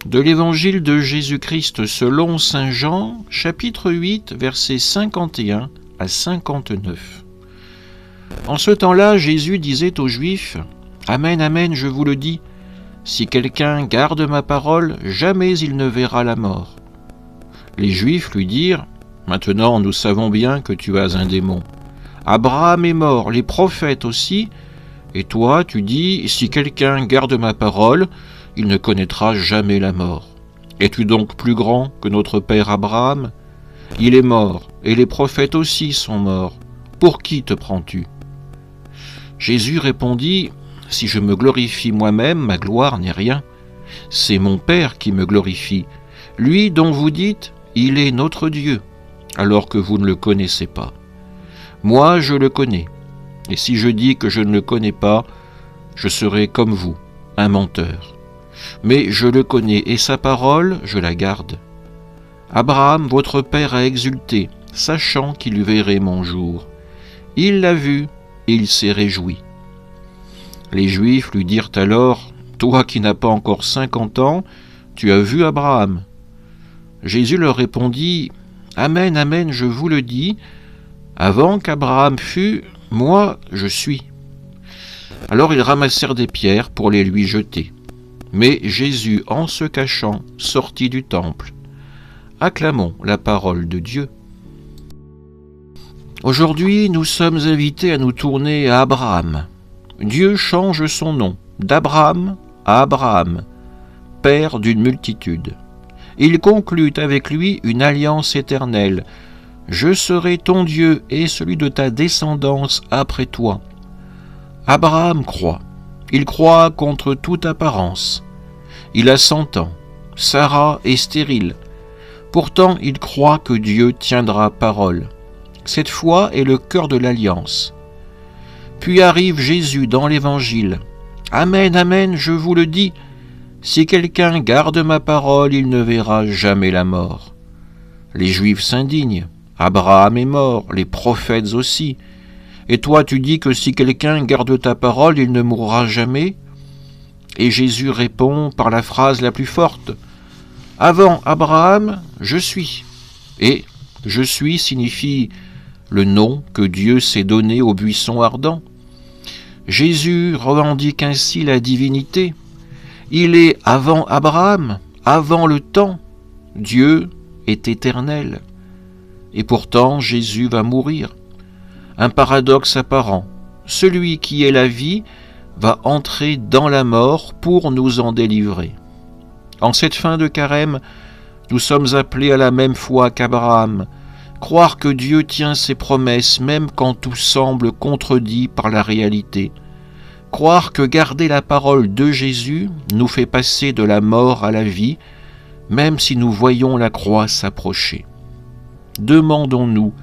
De l'Évangile de Jésus-Christ selon saint Jean, chapitre 8, versets 51 à 59. En ce temps-là, Jésus disait aux Juifs : « Amen, amen, je vous le dis, si quelqu'un garde ma parole, jamais il ne verra la mort. » Les Juifs lui dirent : « Maintenant nous savons bien que tu as un démon. Abraham est mort, les prophètes aussi, et toi tu dis : si quelqu'un garde ma parole, il ne connaîtra jamais la mort. Es-tu donc plus grand que notre père Abraham ? Il est mort, et les prophètes aussi sont morts. Pour qui te prends-tu ? » Jésus répondit : « Si je me glorifie moi-même, ma gloire n'est rien. C'est mon Père qui me glorifie, lui dont vous dites : il est notre Dieu, alors que vous ne le connaissez pas. Moi, je le connais, et si je dis que je ne le connais pas, je serai comme vous, un menteur. Mais je le connais, et sa parole, je la garde. Abraham, votre père, a exulté, sachant qu'il verrait mon jour. Il l'a vu, et il s'est réjoui. » Les Juifs lui dirent alors : « Toi qui n'as pas encore 50 ans, tu as vu Abraham. » Jésus leur répondit : « Amen, amen, je vous le dis, avant qu'Abraham fût, moi je suis. » Alors ils ramassèrent des pierres pour les lui jeter. Mais Jésus, en se cachant, sortit du temple. Acclamons la parole de Dieu. Aujourd'hui, nous sommes invités à nous tourner à Abraham. Dieu change son nom d'Abraham à Abraham, père d'une multitude. Il conclut avec lui une alliance éternelle. « Je serai ton Dieu et celui de ta descendance après toi. » Abraham croit. Il croit contre toute apparence. Il a 100 ans. Sarah est stérile. Pourtant, il croit que Dieu tiendra parole. Cette foi est le cœur de l'alliance. Puis arrive Jésus dans l'Évangile. « Amen, amen, je vous le dis, si quelqu'un garde ma parole, il ne verra jamais la mort. » Les Juifs s'indignent. Abraham est mort, les prophètes aussi. Et toi tu dis que si quelqu'un garde ta parole, il ne mourra jamais ? Et Jésus répond par la phrase la plus forte : « Avant Abraham, je suis. » Et « je suis » signifie le nom que Dieu s'est donné au buisson ardent. Jésus revendique ainsi la divinité. Il est avant Abraham, avant le temps. Dieu est éternel. Et pourtant, Jésus va mourir. Un paradoxe apparent. Celui qui est la vie va entrer dans la mort pour nous en délivrer. En cette fin de carême, nous sommes appelés à la même foi qu'Abraham, croire que Dieu tient ses promesses même quand tout semble contredit par la réalité, croire que garder la parole de Jésus nous fait passer de la mort à la vie, même si nous voyons la croix s'approcher. Demandons-nous,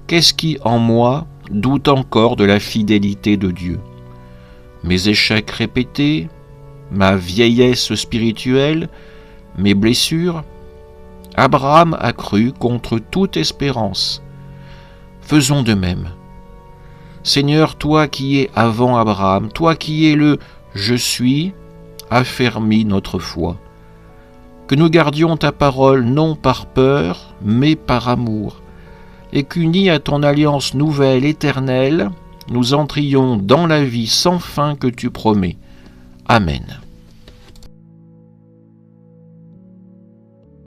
qu'est-ce qui en moi doute encore de la fidélité de Dieu ? Mes échecs répétés, ma vieillesse spirituelle, mes blessures ? Abraham a cru contre toute espérance. Faisons de même. Seigneur, toi qui es avant Abraham, toi qui es le « Je suis », affermis notre foi. Que nous gardions ta parole non par peur, mais par amour, et qu'unis à ton alliance nouvelle, éternelle, nous entrions dans la vie sans fin que tu promets. Amen.